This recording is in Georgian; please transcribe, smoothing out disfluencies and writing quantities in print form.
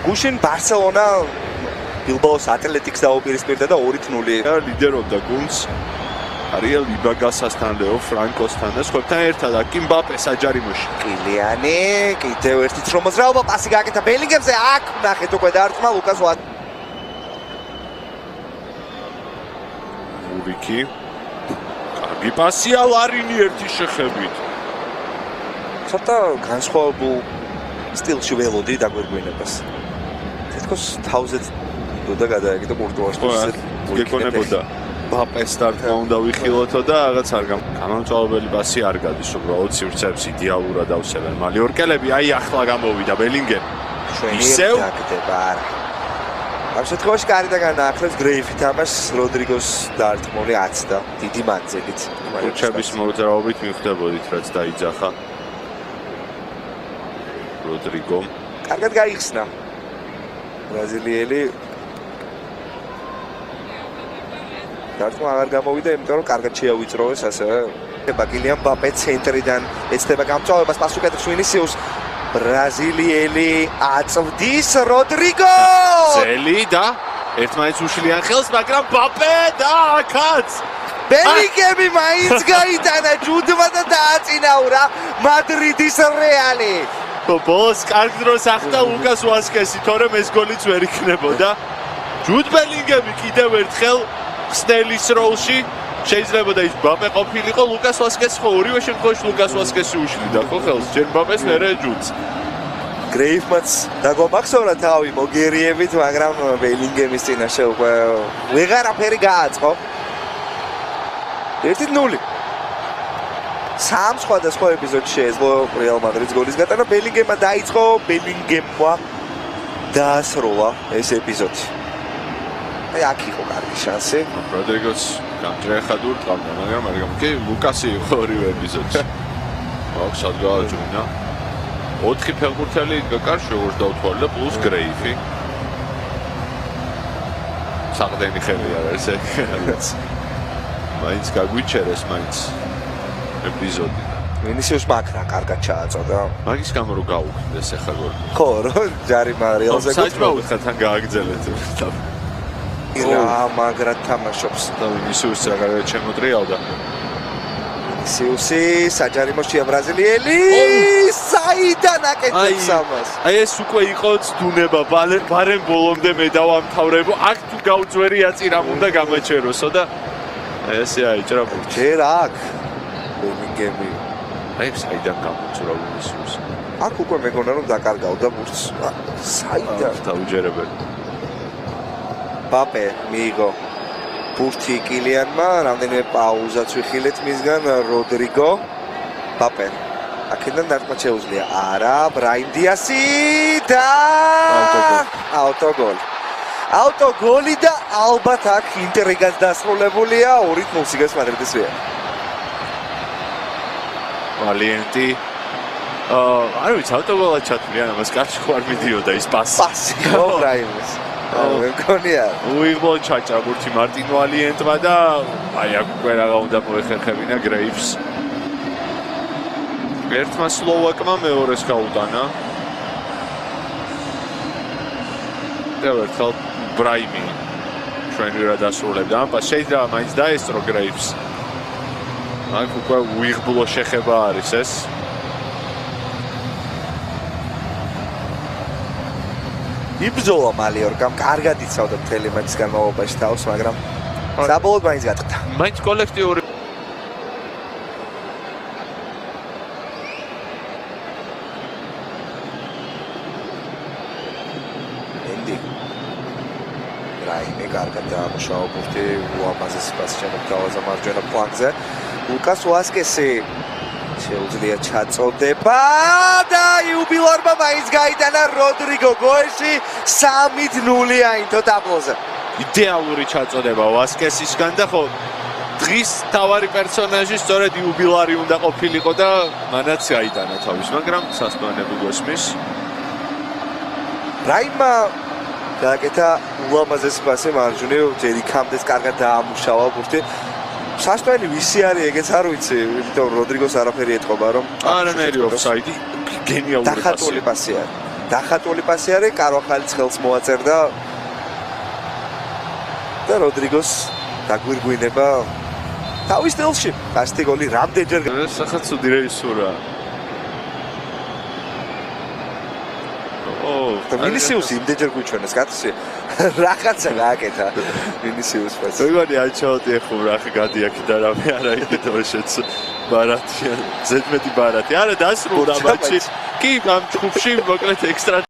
გუშინ ბარსელონა ბილბაოს ატლეტიკს დაუპირისპირდა და 2-0 ლიდერობდა გუნდს არიელ იბაგასასთან, ლეო ფრანკოსთან და სხვებთან ერთად აქ მბაპე საჯარიმოში. კილიანი კიდევ ერთი თრო მოძრაობა პასი გააკეთა ბელინგემზე აქ ნახეთ უკვე დარტყმა ლუკას მურიკი კარგი პასია ლარინი ერთი შეხებით. ცოტა განსხვავებულ სტილში ველოდი დაგვირგვინებას. თითქოს თავზე და გადაეკიდა კურტუას გეკონებოდა მბაპეს სტარტმა უნდა ვიხილოთო და რაღაც არ გამომწვავებელი პასი არ გადის უბრალოდ სივრცეებს იდეალურად ავსებენ მალიორკელები აი ახლა გამოვიდა ბელინგემი ისევ დაგდება არა ამ შემთხვევაში კარგი და განაახლებს გრეიფი თამაშს როდრიგოს დარტყმული 10 და დიდი მანძილით რუჩების მოძრაობით მიხვდებოდით რაც დაიძახა როდრიგო კარგად გაიხსნა ბრაზილიელი დარტყმა აღარ გამოვიდა, იმიტომ რომ კარგად შეავიწროვეს ასევე. კილიან მბაპე ცენტრიდან ეცდება გამწვავებას პასი უკეთებს ვინისიუს. ბრაზილიელი აწვდის როდრიგო! ძელი და ერთმანეთს უშლიან ხელს, მაგრამ მბაპე და აქაც ბელინგემი მაინც გაიტანა ჯუდმა და დააწინაურა მადრიდის რეალი. ბოლოს კარგ დროს ახდა ლუკას ვასკესი, თორემ ეს გოლიც ვერ იქნებოდა. ჯუდ ბელინგემი კიდევ ერთხელ ხსნელის როლში შეიძლება და ის მბაპე ყოფილიყო ლუკას ვასკესი ხო ორივე შემთხვევაში ლუკას ვასკესი უშლიდა ხო ხელს ჯერ მბაპეს მერე ჯუდს გრეიფმაც დაგვამახსოვრა თავი მოგერიებით მაგრამ ბელინგემის წინაშე უკვე ვეღარაფერი გააწყო 1-0 სამ სხვადასხვა ეპიზოდში შეეძლო რეალ მადრიდს გოლის გატანა ბელინგემმა დაიწყო ბელინგემმა დაასროლა ეს ეპიზოდი აი აქ იყო კარგი შანსი. როდრიგოს გამჭრეხად ურტყავდა, მაგრამ არ გამკი ლუკასი იყო ორივე ეპიზოდში. აქ სად გააჯვნა. 4 ფეხბურთელი გაკარში როგორც დაუთვალე და პლუს გრეიფი. საყდენი ხელი არის ეს. მაინც გაგვიჩერეს მაინც ეპიზოდი. ვინისიუს მაკრა კარგად ჩააწოდა. მაგის გამო რო გაუქმდეს ახლა გოლი. ხო, რო ჯარიმა რეალზე საჭმაოდ ხათან გააგზელეთ. რა მაგრად თამაშობს და ვინისიუსი რაღაცა შემოტრიალდა ვინისიუსი საჯარიმოშია ბრაზილიელი საიდან აკეთებს ამას აი ეს უკვე იყო ცდუნება ბარემ ბოლომდე მე დავამთავრებო აქ თუ გაუძვერი აწი რამ უნდა გამაჩეროსო და ესე აიჭრა ჯერ აქ ბელინგემი აი საიდან გამოწურა ვინისიუსი აქ უკვე მეგონა რომ დაკარგავდა ბურთს საიდან დაუჯერებელი მბაპე მიიღო ბურთი კილიანმა, რამდენიმე პაუზაც ვიხილეთ მისგან როდრიგო. მბაპე აქედან დარტყმა შეუძლია. არა, ბრაიმ დიასი და აუტოგოლი. აუტოგოლი და ალბათ აქ ინტრიგაც დასრულებულია 2-0 სიგას მადრიდის რეალ. ვალიენტი არ ვიცი აუტოგოლად ჩათვლიან ამას კარში ხო არ მიდიოდა ის პასი. პასი ხო ბრაიმის. მეკონია უიღბო ჩაჭრა ბურთი მარტინ ვალიენტმა და აი აქ უკვე რაღა უნდა მოეხერხებინა გრეიფს ერთმა სლოვაკმა მეორეს გაუტანა და ერთხელ ბრაიმი ჩვენივე დასრულებდა ამ პასს შეიძლება მაინც დაესწრო გრეიფს აქ უკვე უიღბლო შეხება არის ეს იბრძოლა მალიორკამ კარგად იცავდა მთელი მატჩის განმავლობაში თავს, მაგრამ საბოლოოდ მაინც გატყდა. მაინც კოლექტიური ენდი რაიმე კარგად დაამუშავა ბურთი უამაზესი პასი შემოგთავაზა მარჯვენა ფლანგზე. ლუკას ვასკესი შეუძლია ჩაწოდება და იუბილორმა მაინც გაიტანა როდრიგო გოლში 3-0 აინთო ტაბლოზე. იდეალური ჩაწოდება ვასკესისგან და ხო დღის თავარი პერსონაჟი სწორედ იუბილარი უნდა ყოფილიყო და მანაც გაიტანა თავის, მაგრამ სასტოანები გოსმის. რაიმა გააკეთა უამაზესი პასი მარჯვნივ, ჯერ იქამდეც კარგად დაამუშავა ბურთი. სასტოანი ვისი არის ეგეც არ ვიცი, იმიტომ რომ როდრიგოს არაფერი ეთყობა რომ არანაირი ოფსაიდი გენიალური დახატული პასია. დახატული პასი არის, კარვახალის ხელს მოაწერდა და როდრიგოს დაგვირგვინება თავის სტილში. გასტი გოლი რამდენჯერ ეს ახაც ცუდი რეჟისურაა. მინისიუსი იმდენჯერ გვიჩვენეს კაცი რაღაცა გააკეთა მინისიუსს. მეგონი აჩაოდი ეხურა ხე გადი აქედან რამე არა იდეოშეც ბარათი ზედმეტი ბარათი არა დასრულდა მატჩი კი ამ ჯგუფში მოკლედ ექსტრა